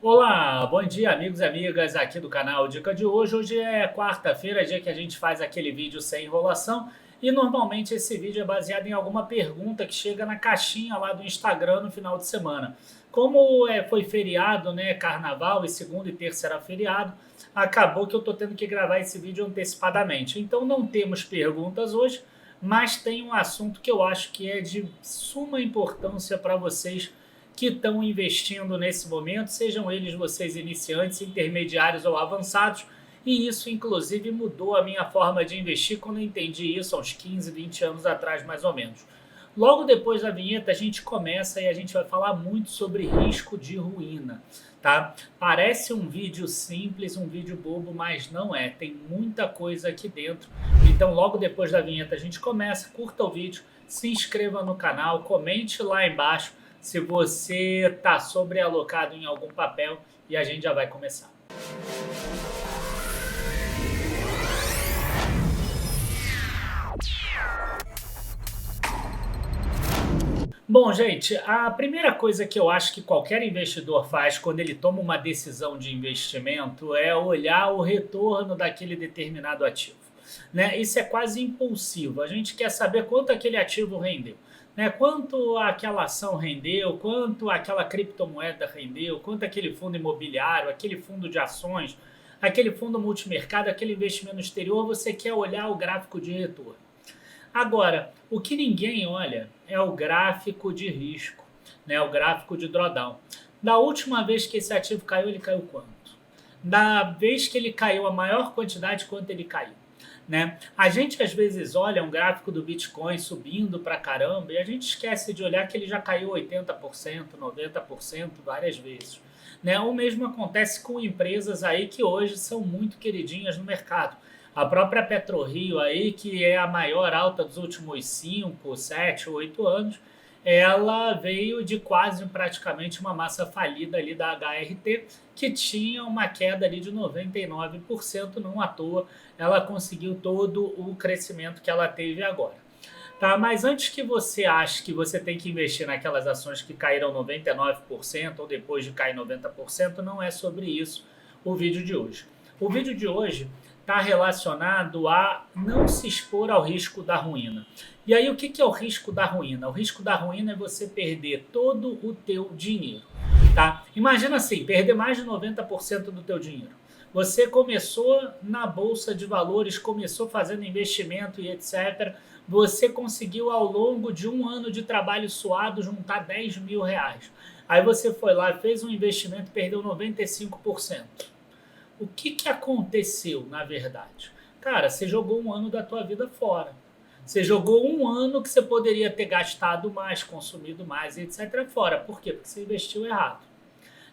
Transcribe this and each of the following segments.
Olá, bom dia amigos e amigas aqui do canal Dica de hoje. Hoje é quarta-feira, dia que a gente faz aquele vídeo sem enrolação e normalmente esse vídeo é baseado em alguma pergunta que chega na caixinha lá do Instagram no final de semana. Como foi feriado, né, carnaval e segunda e terça era feriado, acabou que eu tô tendo que gravar esse vídeo antecipadamente. Então não temos perguntas hoje, mas tem um assunto que eu acho que é de suma importância para vocês que estão investindo nesse momento, sejam eles vocês iniciantes, intermediários ou avançados, e isso inclusive mudou a minha forma de investir quando eu entendi isso há uns 15, 20 anos atrás mais ou menos. Logo depois da vinheta a gente começa e a gente vai falar muito sobre risco de ruína, tá? Parece um vídeo simples, um vídeo bobo, mas não é, tem muita coisa aqui dentro. Então logo depois da vinheta a gente começa, curta o vídeo, se inscreva no canal, comente lá embaixo se você está sobrealocado em algum papel e a gente já vai começar. Bom, gente, a primeira coisa que eu acho que qualquer investidor faz quando ele toma uma decisão de investimento é olhar o retorno daquele determinado ativo, né? Isso é quase impulsivo. A gente quer saber quanto aquele ativo rendeu, né? Quanto aquela ação rendeu, quanto aquela criptomoeda rendeu, quanto aquele fundo imobiliário, aquele fundo de ações, aquele fundo multimercado, aquele investimento no exterior. Você quer olhar o gráfico de retorno. Agora, o que ninguém olha é o gráfico de risco, né? O gráfico de drawdown. Da última vez que esse ativo caiu, ele caiu quanto? Da vez que ele caiu, a maior quantidade, quanto ele caiu? Né? A gente às vezes olha um gráfico do Bitcoin subindo pra caramba e a gente esquece de olhar que ele já caiu 80%, 90% várias vezes. Né? O mesmo acontece com empresas aí que hoje são muito queridinhas no mercado. A própria PetroRio aí, que é a maior alta dos últimos 5, 7, 8 anos, ela veio de quase praticamente uma massa falida ali da HRT, que tinha uma queda ali de 99%, não à toa ela conseguiu todo o crescimento que ela teve agora. Tá, mas antes que você ache que você tem que investir naquelas ações que caíram 99% ou depois de cair 90%, não é sobre isso o vídeo de hoje. O vídeo de hoje está relacionado a não se expor ao risco da ruína. E aí o que é o risco da ruína? O risco da ruína é você perder todo o teu dinheiro. Tá? Imagina assim, perder mais de 90% do teu dinheiro. Você começou na bolsa de valores, começou fazendo investimento e etc. Você conseguiu ao longo de um ano de trabalho suado juntar 10 mil reais. Aí você foi lá, fez um investimento e perdeu 95%. O que aconteceu, na verdade? Cara, você jogou um ano da tua vida fora. Você jogou um ano que você poderia ter gastado mais, consumido mais, etc. fora. Por quê? Porque você investiu errado.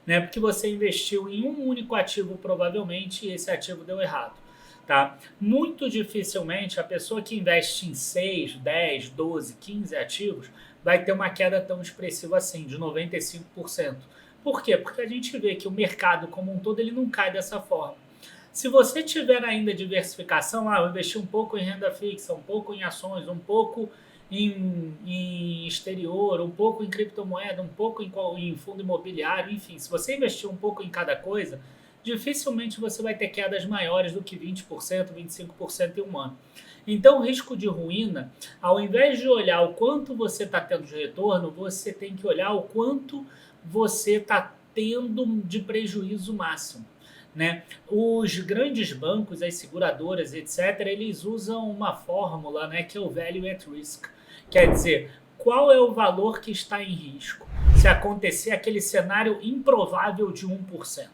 Né? Porque você investiu em um único ativo, provavelmente, e esse ativo deu errado. Tá? Muito dificilmente a pessoa que investe em 6, 10, 12, 15 ativos vai ter uma queda tão expressiva assim, de 95%. Por quê? Porque a gente vê que o mercado como um todo ele não cai dessa forma. Se você tiver ainda diversificação, eu investi um pouco em renda fixa, um pouco em ações, um pouco em exterior, um pouco em criptomoeda, um pouco em fundo imobiliário, enfim, se você investir um pouco em cada coisa, dificilmente você vai ter quedas maiores do que 20%, 25% em um ano. Então, o risco de ruína, ao invés de olhar o quanto você está tendo de retorno, você tem que olhar o quanto você está tendo de prejuízo máximo. Né? Os grandes bancos, as seguradoras, etc., eles usam uma fórmula, né, que é o Value at Risk. Quer dizer, qual é o valor que está em risco se acontecer aquele cenário improvável de 1%.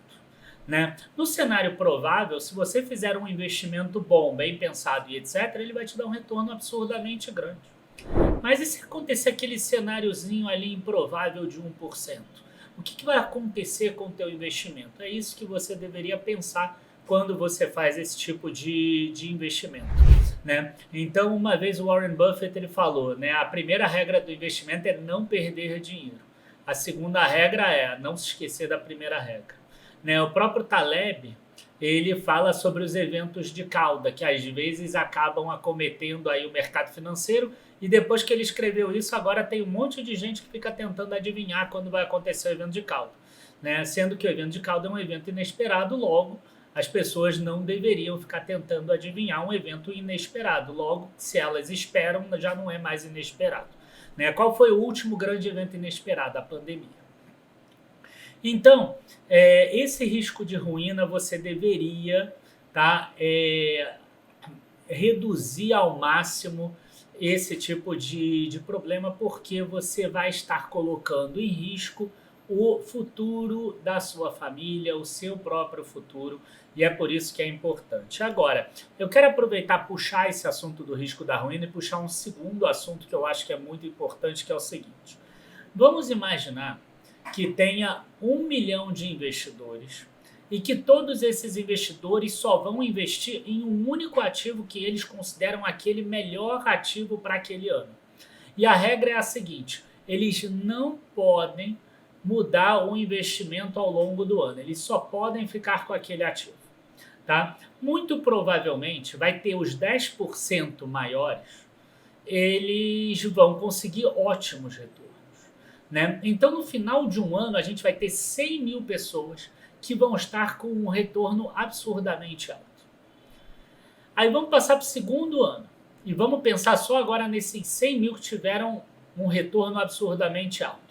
Né? No cenário provável, se você fizer um investimento bom, bem pensado e etc., ele vai te dar um retorno absurdamente grande. Mas e se acontecer aquele cenáriozinho ali improvável de 1%? O que vai acontecer com o teu investimento? É isso que você deveria pensar quando você faz esse tipo de investimento. Né? Então, uma vez o Warren Buffett ele falou, né, a primeira regra do investimento é não perder dinheiro. A segunda regra é não se esquecer da primeira regra. Né? O próprio Taleb, ele fala sobre os eventos de cauda, que às vezes acabam acometendo aí o mercado financeiro, e depois que ele escreveu isso, agora tem um monte de gente que fica tentando adivinhar quando vai acontecer o evento de cauda. né? Sendo que o evento de cauda é um evento inesperado, logo as pessoas não deveriam ficar tentando adivinhar um evento inesperado. Logo, se elas esperam, já não é mais inesperado. Né? Qual foi o último grande evento inesperado? A pandemia. Então, esse risco de ruína você deveria, tá, reduzir ao máximo esse tipo de problema, porque você vai estar colocando em risco o futuro da sua família, o seu próprio futuro, e é por isso que é importante. Agora, eu quero aproveitar, puxar esse assunto do risco da ruína e puxar um segundo assunto que eu acho que é muito importante, que é o seguinte. Vamos imaginar que tenha 1 milhão de investidores e que todos esses investidores só vão investir em um único ativo que eles consideram aquele melhor ativo para aquele ano. E a regra é a seguinte: eles não podem mudar o investimento ao longo do ano, eles só podem ficar com aquele ativo. Tá? Muito provavelmente vai ter os 10% maiores, eles vão conseguir ótimos retornos. Né? Então, no final de um ano, a gente vai ter 100 mil pessoas que vão estar com um retorno absurdamente alto. Aí vamos passar para o segundo ano e vamos pensar só agora nesses 100 mil que tiveram um retorno absurdamente alto.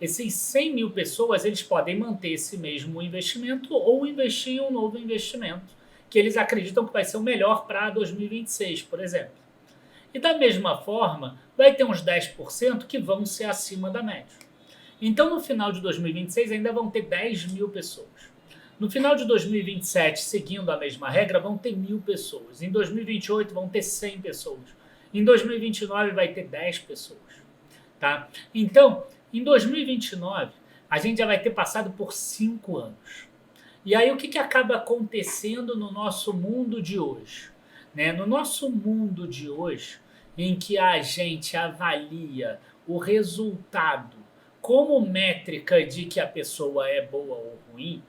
Esses 100 mil pessoas, eles podem manter esse mesmo investimento ou investir em um novo investimento que eles acreditam que vai ser o melhor para 2026, por exemplo. E da mesma forma, vai ter uns 10% que vão ser acima da média. Então, no final de 2026, ainda vão ter 10 mil pessoas. No final de 2027, seguindo a mesma regra, vão ter 1.000 pessoas. Em 2028, vão ter 100 pessoas. Em 2029, vai ter 10 pessoas. Tá? Então, em 2029, a gente já vai ter passado por 5 anos. E aí, o que acaba acontecendo no nosso mundo de hoje? Né? No nosso mundo de hoje, em que a gente avalia o resultado como métrica de que a pessoa é boa ou ruim,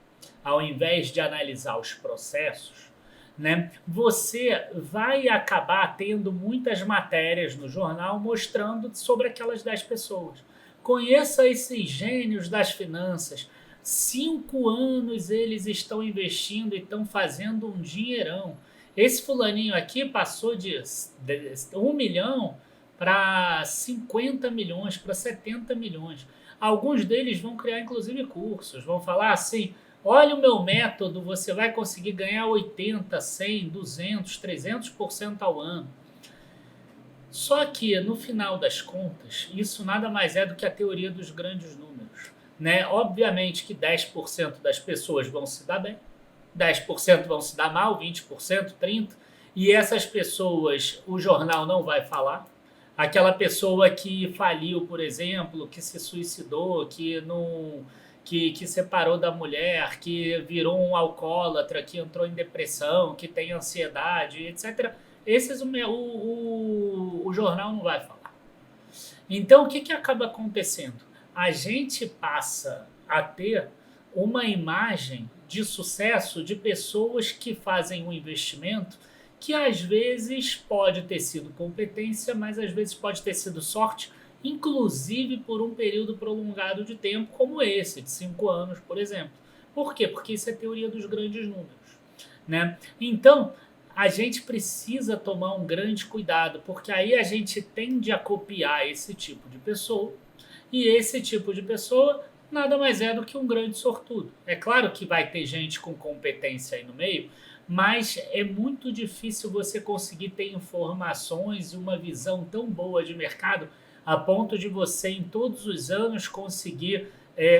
ao invés de analisar os processos, né, você vai acabar tendo muitas matérias no jornal mostrando sobre aquelas 10 pessoas. Conheça esses gênios das finanças. 5 anos eles estão investindo e estão fazendo um dinheirão. Esse fulaninho aqui passou de 1 milhão para 50 milhões, para 70 milhões. Alguns deles vão criar, inclusive, cursos. Vão falar assim, olha o meu método, você vai conseguir ganhar 80, 100, 200, 300% ao ano. Só que, no final das contas, isso nada mais é do que a teoria dos grandes números. Né? Obviamente que 10% das pessoas vão se dar bem, 10% vão se dar mal, 20%, 30%, e essas pessoas o jornal não vai falar. Aquela pessoa que faliu, por exemplo, que se suicidou, que separou da mulher, que virou um alcoólatra, que entrou em depressão, que tem ansiedade, etc. Esses o jornal não vai falar. Então, o que acaba acontecendo? A gente passa a ter uma imagem de sucesso de pessoas que fazem um investimento que às vezes pode ter sido competência, mas às vezes pode ter sido sorte, inclusive por um período prolongado de tempo como esse, de 5 anos, por exemplo. Por quê? Porque isso é teoria dos grandes números. Né? Então, a gente precisa tomar um grande cuidado, porque aí a gente tende a copiar esse tipo de pessoa, e esse tipo de pessoa nada mais é do que um grande sortudo. É claro que vai ter gente com competência aí no meio, mas é muito difícil você conseguir ter informações e uma visão tão boa de mercado a ponto de você, em todos os anos, conseguir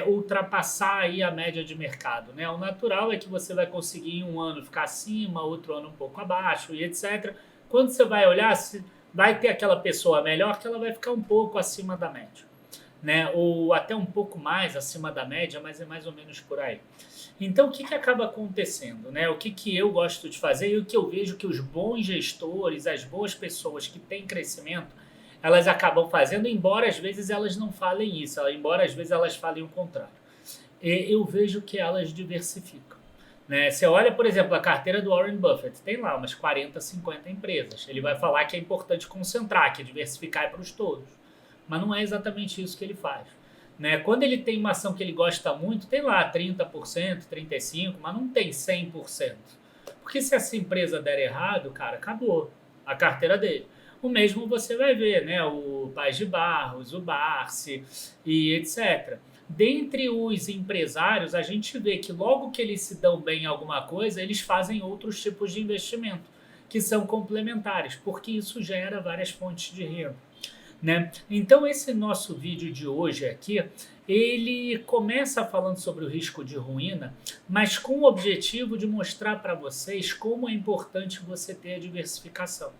ultrapassar aí a média de mercado. Né? O natural é que você vai conseguir em um ano ficar acima, outro ano um pouco abaixo e etc. Quando você vai olhar, vai ter aquela pessoa melhor que ela vai ficar um pouco acima da média. Né? Ou até um pouco mais acima da média, mas é mais ou menos por aí. Então, o que acaba acontecendo? Né? O que eu gosto de fazer e o que eu vejo que os bons gestores, as boas pessoas que têm crescimento, elas acabam fazendo, embora às vezes elas não falem isso, embora às vezes elas falem o contrário. Eu vejo que elas diversificam. Né? Você olha, por exemplo, a carteira do Warren Buffett, tem lá umas 40, 50 empresas. Ele vai falar que é importante concentrar, que diversificar é para os todos. Mas não é exatamente isso que ele faz. né? Quando ele tem uma ação que ele gosta muito, tem lá 30%, 35%, mas não tem 100%. Porque se essa empresa der errado, cara, acabou a carteira dele. O mesmo você vai ver, né? O Paz de Barros, o Barsi e etc. Dentre os empresários, a gente vê que logo que eles se dão bem em alguma coisa, eles fazem outros tipos de investimento, que são complementares, porque isso gera várias fontes de renda, né? Então esse nosso vídeo de hoje aqui, ele começa falando sobre o risco de ruína, mas com o objetivo de mostrar para vocês como é importante você ter a diversificação,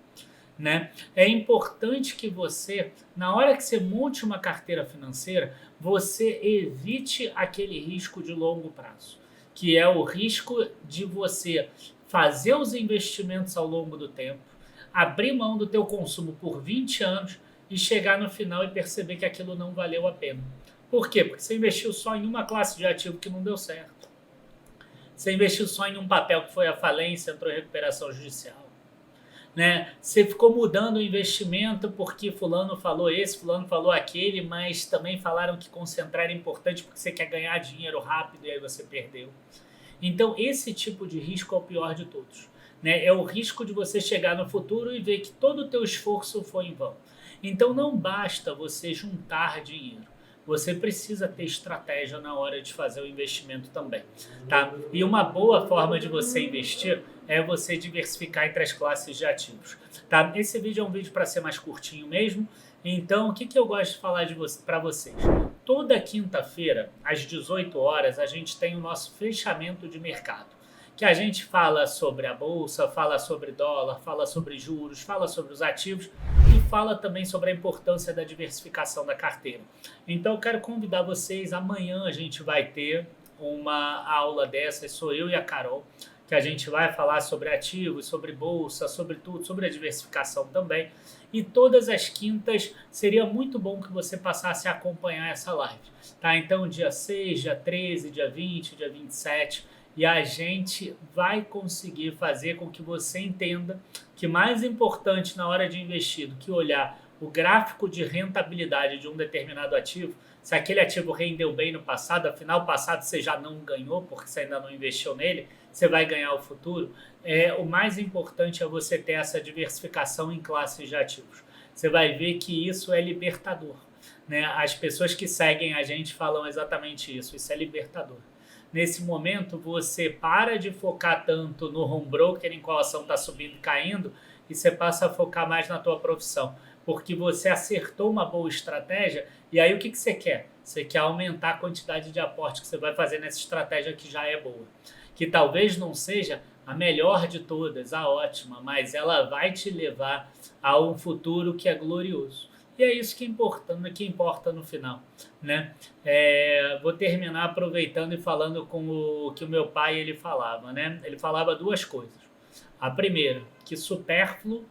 né? É importante que você, na hora que você monte uma carteira financeira, você evite aquele risco de longo prazo, que é o risco de você fazer os investimentos ao longo do tempo, abrir mão do teu consumo por 20 anos e chegar no final e perceber que aquilo não valeu a pena. Por quê? Porque você investiu só em uma classe de ativo que não deu certo. Você investiu só em um papel que foi à falência, entrou em recuperação judicial, né? Você ficou mudando o investimento porque fulano falou esse, fulano falou aquele, mas também falaram que concentrar é importante porque você quer ganhar dinheiro rápido e aí você perdeu. Então esse tipo de risco é o pior de todos, né? É o risco de você chegar no futuro e ver que todo o teu esforço foi em vão. Então não basta você juntar dinheiro. Você precisa ter estratégia na hora de fazer o investimento também, tá? E uma boa forma de você investir é você diversificar entre as classes de ativos, tá? Esse vídeo é um vídeo para ser mais curtinho mesmo. Então, o que eu gosto de falar para vocês? Toda quinta-feira, às 18 horas, a gente tem o nosso fechamento de mercado, que a gente fala sobre a bolsa, fala sobre dólar, fala sobre juros, fala sobre os ativos e fala também sobre a importância da diversificação da carteira. Então eu quero convidar vocês, amanhã a gente vai ter uma aula dessa, sou eu e a Carol, que a gente vai falar sobre ativos, sobre bolsa, sobre tudo, sobre a diversificação também. E todas as quintas seria muito bom que você passasse a acompanhar essa live, tá? Então dia 6, dia 13, dia 20, dia 27... e a gente vai conseguir fazer com que você entenda que mais importante na hora de investir do que olhar o gráfico de rentabilidade de um determinado ativo, se aquele ativo rendeu bem no passado, afinal passado você já não ganhou porque você ainda não investiu nele, você vai ganhar o futuro, o mais importante é você ter essa diversificação em classes de ativos. Você vai ver que isso é libertador, né? As pessoas que seguem a gente falam exatamente isso é libertador. Nesse momento, você para de focar tanto no home broker, em qual a ação está subindo e caindo, e você passa a focar mais na tua profissão, porque você acertou uma boa estratégia, e aí o que você quer? Você quer aumentar a quantidade de aporte que você vai fazer nessa estratégia que já é boa, que talvez não seja a melhor de todas, a ótima, mas ela vai te levar a um futuro que é glorioso. E é isso que importa no final, né? Vou terminar aproveitando e falando com o que o meu pai ele falava, né? Ele falava duas coisas. A primeira, que supérfluo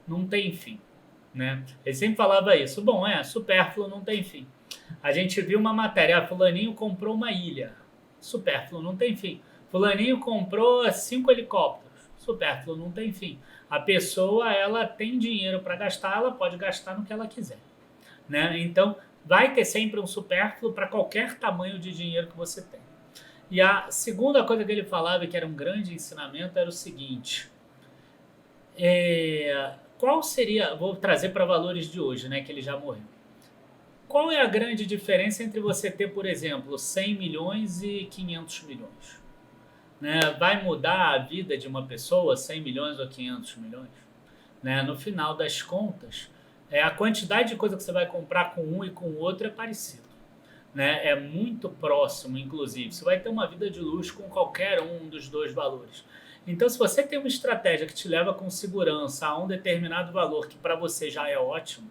não tem fim, né? Ele sempre falava isso. Bom, supérfluo não tem fim. A gente viu uma matéria, fulaninho comprou uma ilha. Supérfluo não tem fim. Fulaninho comprou 5 helicópteros. Supérfluo não tem fim. A pessoa, ela tem dinheiro para gastar, ela pode gastar no que ela quiser, né? Então, vai ter sempre um supérfluo para qualquer tamanho de dinheiro que você tem. E a segunda coisa que ele falava, que era um grande ensinamento, era o seguinte. Qual seria... Vou trazer para valores de hoje, né? Que ele já morreu. Qual é a grande diferença entre você ter, por exemplo, 100 milhões e 500 milhões? Né? Vai mudar a vida de uma pessoa 100 milhões ou 500 milhões? Né? No final das contas, a quantidade de coisa que você vai comprar com um e com o outro é parecido, né? É muito próximo, inclusive. Você vai ter uma vida de luxo com qualquer um dos dois valores. Então, se você tem uma estratégia que te leva com segurança a um determinado valor que para você já é ótimo,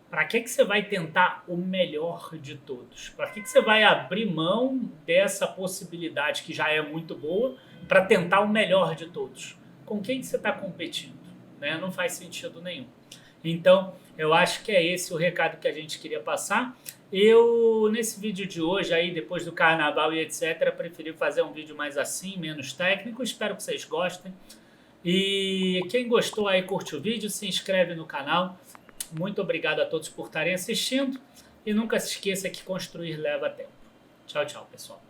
para que você vai tentar o melhor de todos? Para que você vai abrir mão dessa possibilidade que já é muito boa para tentar o melhor de todos? Com quem você está competindo? Né? Não faz sentido nenhum. Então, eu acho que é esse o recado que a gente queria passar. Eu, nesse vídeo de hoje, aí, depois do carnaval e etc., preferi fazer um vídeo mais assim, menos técnico. Espero que vocês gostem. E quem gostou aí, curte o vídeo, se inscreve no canal. Muito obrigado a todos por estarem assistindo. e nunca se esqueça que construir leva tempo. Tchau, tchau, pessoal.